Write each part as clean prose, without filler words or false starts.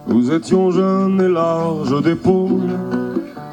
Nous étions jeunes et larges d'épaules,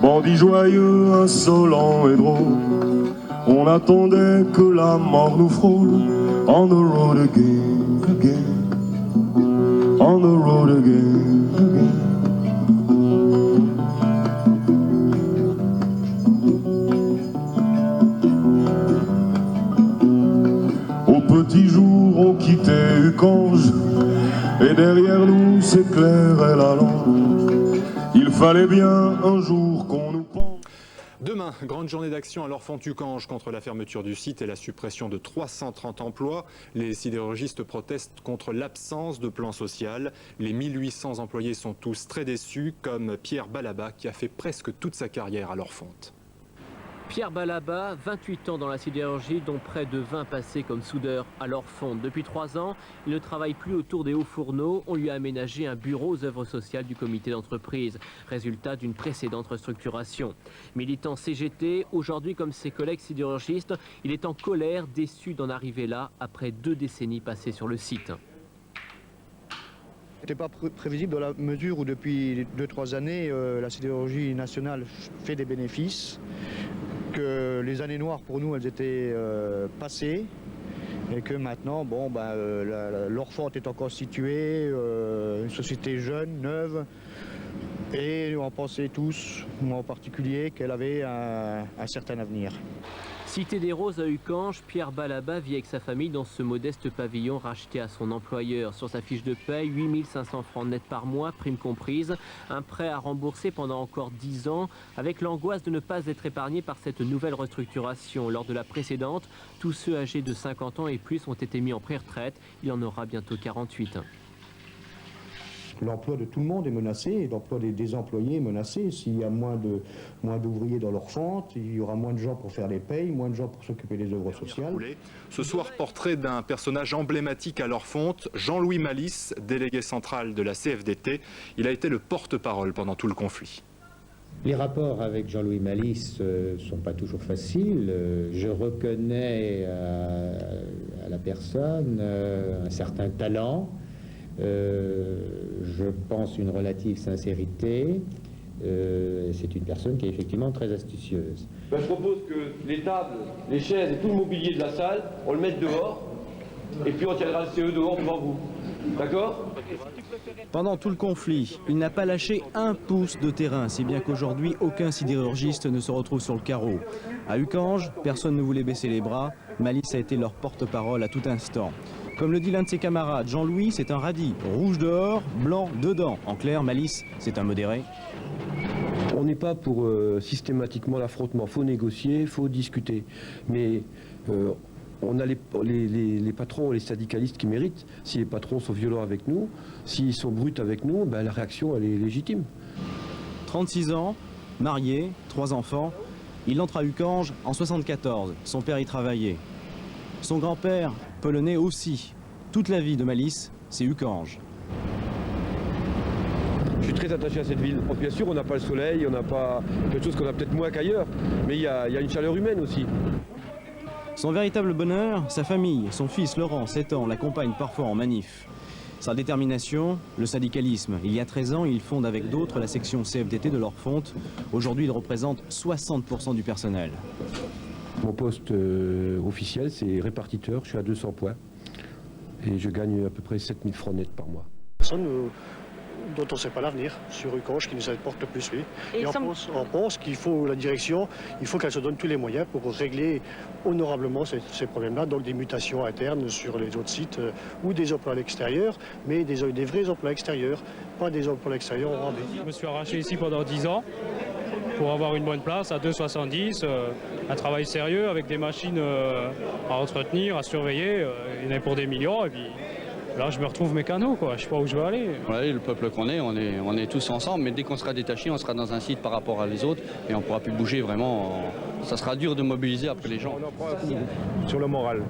bandits joyeux, insolents et drôles. On attendait que la mort nous frôle. On the road again, again. On the road again, again. Au petit jour, on quittait Ucange, et derrière nous s'éclairait la lampe. Il fallait bien un jour qu'on nous pende. Demain, grande journée d'action à l'Orfont-Ucange contre la fermeture du site et la suppression de 330 emplois. Les sidérurgistes protestent contre l'absence de plan social. Les 1800 employés sont tous très déçus, comme Pierre Balaba qui a fait presque toute sa carrière à l'Orfont. Pierre Balaba, 28 ans dans la sidérurgie, dont près de 20 passés comme soudeur à l'Orfont. Depuis 3 ans, il ne travaille plus autour des hauts fourneaux. On lui a aménagé un bureau aux œuvres sociales du comité d'entreprise, résultat d'une précédente restructuration. Militant CGT, aujourd'hui comme ses collègues sidérurgistes, il est en colère, déçu d'en arriver là après 2 décennies passées sur le site. Ce n'était pas prévisible dans la mesure où depuis 2-3 années, la sidérurgie nationale fait des bénéfices, que les années noires pour nous elles étaient passées et que maintenant l'Orfont est encore constitué, une société jeune, neuve, et on pensait tous, moi en particulier, qu'elle avait un certain avenir. Cité des Roses à Ucange, Pierre Balaba vit avec sa famille dans ce modeste pavillon racheté à son employeur. Sur sa fiche de paye, 8500 francs net par mois, prime comprise. Un prêt à rembourser pendant encore 10 ans, avec l'angoisse de ne pas être épargné par cette nouvelle restructuration. Lors de la précédente, tous ceux âgés de 50 ans et plus ont été mis en pré-retraite. Il en aura bientôt 48. L'emploi de tout le monde est menacé et l'emploi des employés est menacé. S'il y a moins d'ouvriers dans l'Orfont, il y aura moins de gens pour faire les payes, moins de gens pour s'occuper des œuvres sociales. Ce soir, portrait d'un personnage emblématique à l'Orfont, Jean-Louis Malice, délégué central de la CFDT. Il a été le porte-parole pendant tout le conflit. Les rapports avec Jean-Louis Malice ne sont pas toujours faciles. Je reconnais à la personne un certain talent. Je pense une relative sincérité. C'est une personne qui est effectivement très astucieuse. Je propose que les tables, les chaises et tout le mobilier de la salle, on le mette dehors et puis on tiendra le CE dehors devant vous. D'accord ? Pendant tout le conflit, il n'a pas lâché un pouce de terrain, si bien qu'aujourd'hui, aucun sidérurgiste ne se retrouve sur le carreau. À Ucange, personne ne voulait baisser les bras. Malice a été leur porte-parole à tout instant. Comme le dit l'un de ses camarades, Jean-Louis, c'est un radis. Rouge dehors, blanc dedans. En clair, Malice, c'est un modéré. On n'est pas pour systématiquement l'affrontement. Il faut négocier, il faut discuter. Mais on a les patrons, les syndicalistes qui méritent. Si les patrons sont violents avec nous, s'ils sont bruts avec nous, la réaction elle est légitime. 36 ans, marié, 3 enfants. Il entre à Ucange en 1974. Son père y travaillait. Son grand-père, polonais aussi. Toute la vie de Malice, c'est Ucange. Je suis très attaché à cette ville. Bien sûr, on n'a pas le soleil, on n'a pas quelque chose qu'on a peut-être moins qu'ailleurs, mais il y a une chaleur humaine aussi. Son véritable bonheur, sa famille, son fils Laurent, 7 ans, l'accompagne parfois en manif. Sa détermination, le syndicalisme. Il y a 13 ans, il fonde avec d'autres la section CFDT de l'Orfont. Aujourd'hui, il représente 60% du personnel. Mon poste officiel, c'est répartiteur. Je suis à 200 points et je gagne à peu près 7000 francs net par mois. Personne dont on ne sait pas l'avenir sur Ucange qui nous apporte le plus, oui. Et on pense qu'il faut, la direction, il faut qu'elle se donne tous les moyens pour régler honorablement ces problèmes-là, donc des mutations internes sur les autres sites ou des emplois à l'extérieur, mais des vrais emplois extérieurs, pas des emplois à l'extérieur en rabais. Je me suis arraché ici pendant 10 ans pour avoir une bonne place à 2,70, un travail sérieux avec des machines à entretenir, à surveiller, il y en a pour des millions et puis là je me retrouve mécano quoi, je sais pas où je vais aller. Ouais, le peuple qu'on est, on est tous ensemble, mais dès qu'on sera détaché, on sera dans un site par rapport à les autres et on pourra plus bouger vraiment, ça sera dur de mobiliser après les gens. On en prend un coup sur le moral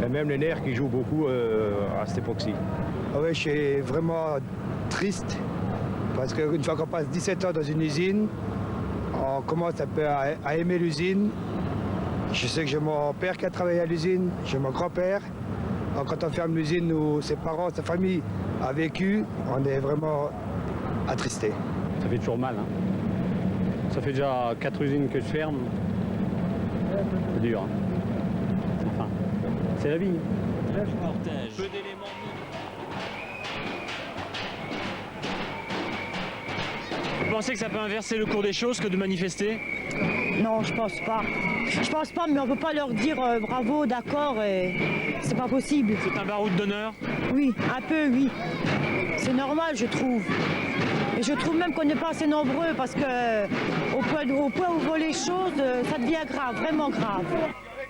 et même les nerfs qui jouent beaucoup à cette époque-ci. Ah ouais, je suis vraiment triste. Parce qu'une fois qu'on passe 17 ans dans une usine, on commence un peu à aimer l'usine. Je sais que j'ai mon père qui a travaillé à l'usine, j'ai mon grand-père. Quand on ferme l'usine où ses parents, sa famille a vécu, on est vraiment attristé. Ça fait toujours mal. Hein. Ça fait déjà 4 usines que je ferme. C'est dur. Hein. Enfin, c'est la vie. Peu d'éléments. Vous pensez que ça peut inverser le cours des choses que de manifester? Non, je pense pas. Je pense pas, mais on peut pas leur dire bravo, d'accord, c'est pas possible. C'est un baroud d'honneur? Oui, un peu, oui. C'est normal, je trouve. Et je trouve même qu'on n'est pas assez nombreux parce que au point où vont les choses, ça devient grave, vraiment grave.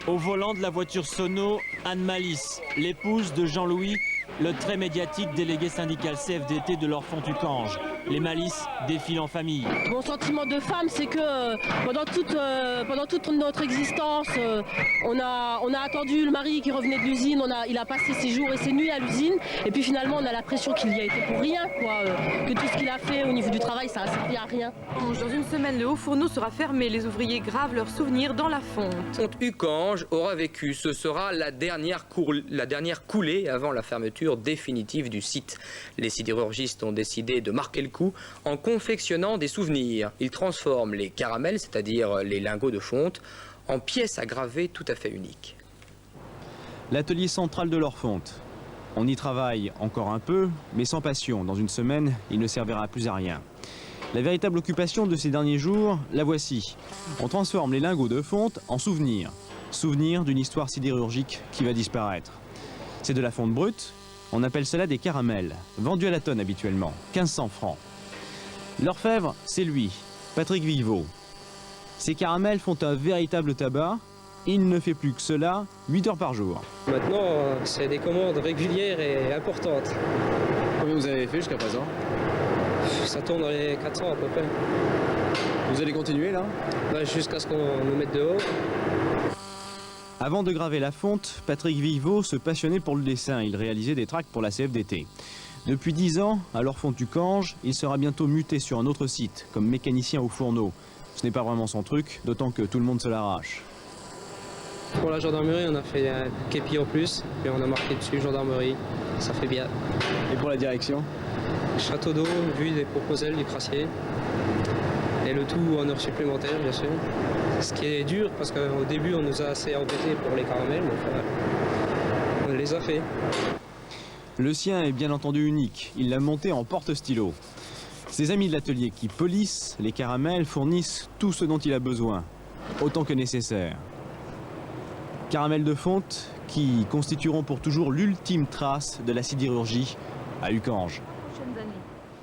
Au volant de la voiture Sono, Anne Malice, l'épouse de Jean-Louis, le très médiatique délégué syndical CFDT de l'Orphont-Tucange. Les Malices défilent en famille. Mon sentiment de femme, c'est que pendant toute notre existence, on a attendu le mari qui revenait de l'usine, il a passé ses jours et ses nuits à l'usine, et puis finalement on a l'impression qu'il y a été pour rien, quoi, que tout ce qu'il a fait au niveau du travail, ça a servi à rien. Dans une semaine, le haut fourneau sera fermé. Les ouvriers gravent leurs souvenirs dans la fonte. Fonte-Ucange aura vécu. Ce sera la dernière coulée avant la fermeture définitive du site. Les sidérurgistes ont décidé de marquer le coup en confectionnant des souvenirs. Ils transforment les caramels, c'est-à-dire les lingots de fonte, en pièces à graver tout à fait uniques. L'atelier central de l'Orphonte. On y travaille encore un peu, mais sans passion. Dans une semaine, il ne servira plus à rien. La véritable occupation de ces derniers jours, la voici. On transforme les lingots de fonte en souvenirs. Souvenirs d'une histoire sidérurgique qui va disparaître. C'est de la fonte brute. On appelle cela des caramels, vendus à la tonne habituellement, 1500 francs. L'orfèvre, c'est lui, Patrick Vivot. Ces caramels font un véritable tabac. Il ne fait plus que cela 8 heures par jour. Maintenant, c'est des commandes régulières et importantes. Combien vous avez fait jusqu'à présent? Ça tourne dans les 400 à peu près. Vous allez continuer là? Jusqu'à ce qu'on nous mette dehors. Avant de graver la fonte, Patrick Vivot se passionnait pour le dessin. Il réalisait des tracts pour la CFDT. Depuis 10 ans, à l'Orphont-Tucange, il sera bientôt muté sur un autre site, comme mécanicien au fourneau. Ce n'est pas vraiment son truc, d'autant que tout le monde se l'arrache. Pour la gendarmerie, on a fait un képi en plus, et on a marqué dessus gendarmerie. Ça fait bien. Et pour la direction? Château d'eau, vue des proposelles du crassier. Et le tout en heures supplémentaires, bien sûr. Ce qui est dur, parce qu'au début, on nous a assez embêtés pour les caramels, mais enfin, on les a fait. Le sien est bien entendu unique. Il l'a monté en porte-stylo. Ses amis de l'atelier qui polissent les caramels fournissent tout ce dont il a besoin, autant que nécessaire. Caramels de fonte qui constitueront pour toujours l'ultime trace de la sidérurgie à Ucange.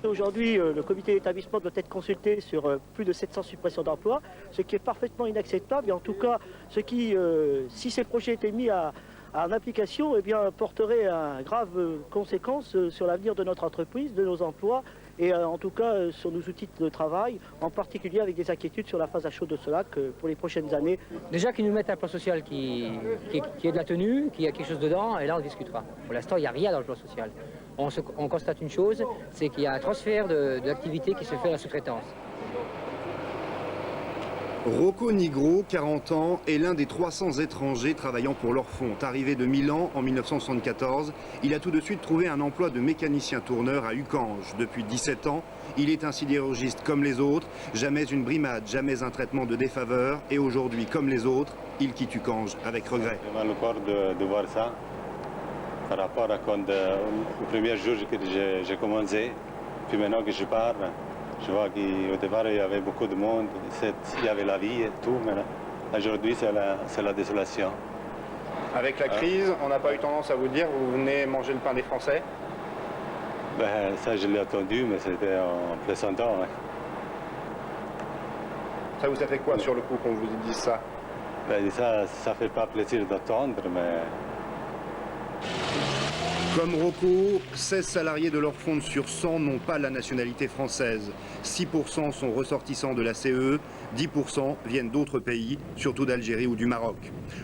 Aujourd'hui, le comité d'établissement doit être consulté sur plus de 700 suppressions d'emplois, ce qui est parfaitement inacceptable. Et en tout cas, ce qui, si ces projets étaient mis en application, eh bien, porterait un grave conséquence sur l'avenir de notre entreprise, de nos emplois et en tout cas sur nos outils de travail, en particulier avec des inquiétudes sur la phase à chaud de Solac pour les prochaines années. Déjà qu'ils nous mettent un plan social qui est de la tenue, qui a quelque chose dedans, et là on discutera. Pour l'instant, il n'y a rien dans le plan social. On constate une chose, c'est qu'il y a un transfert de l'activité qui se fait à la sous-traitance. Rocco Nigro, 40 ans, est l'un des 300 étrangers travaillant pour l'Orphont. Arrivé de Milan en 1974, il a tout de suite trouvé un emploi de mécanicien tourneur à Ucange. Depuis 17 ans, il est un sidérurgiste comme les autres, jamais une brimade, jamais un traitement de défaveur. Et aujourd'hui, comme les autres, il quitte Ucange avec regret. J'ai mal au corps de voir ça, par rapport à quand le premier jour que j'ai commencé, puis maintenant que je pars. Je vois qu'au départ, il y avait beaucoup de monde, il y avait la vie et tout, mais aujourd'hui, c'est la désolation. Avec la crise, on n'a pas eu tendance à vous dire, vous venez manger le pain des Français? Ben, ça, je l'ai entendu, mais c'était en plaisantant. Ouais. Ça vous a fait quoi sur le coup qu'on vous dise ça? Ben, ça fait pas plaisir d'entendre, mais... Comme Rocco, 16 salariés de l'Orphont sur 100 n'ont pas la nationalité française. 6% sont ressortissants de la CE, 10% viennent d'autres pays, surtout d'Algérie ou du Maroc.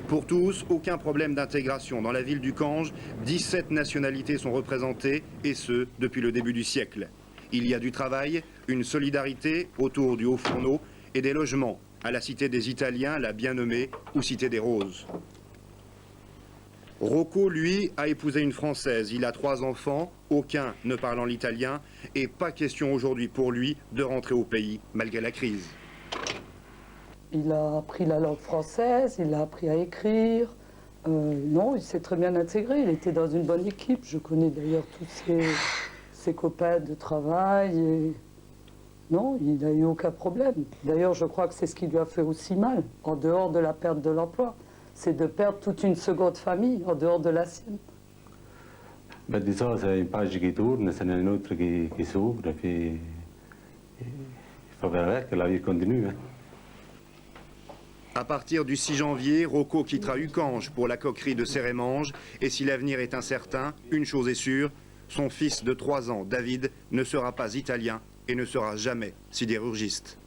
Pour tous, aucun problème d'intégration. Dans la ville d'Ucange, 17 nationalités sont représentées, et ce, depuis le début du siècle. Il y a du travail, une solidarité autour du haut fourneau et des logements à la Cité des Italiens, la bien nommée, ou Cité des Roses. Rocco, lui, a épousé une Française. Il a 3 enfants, aucun ne parlant l'italien, et pas question aujourd'hui pour lui de rentrer au pays, malgré la crise. Il a appris la langue française, il a appris à écrire. Non, il s'est très bien intégré, il était dans une bonne équipe. Je connais d'ailleurs tous ses copains de travail. Et... Non, il n'a eu aucun problème. D'ailleurs, je crois que c'est ce qui lui a fait aussi mal, en dehors de la perte de l'emploi. C'est de perdre toute une seconde famille, en dehors de la sienne. Ben, disons, c'est une page qui tourne, c'est une autre qui s'ouvre, et puis il faut faire avec, la vie continue. Hein. À partir du 6 janvier, Rocco quittera Ucange pour la coquerie de Cérémange, et si l'avenir est incertain, une chose est sûre, son fils de 3 ans, David, ne sera pas italien et ne sera jamais sidérurgiste.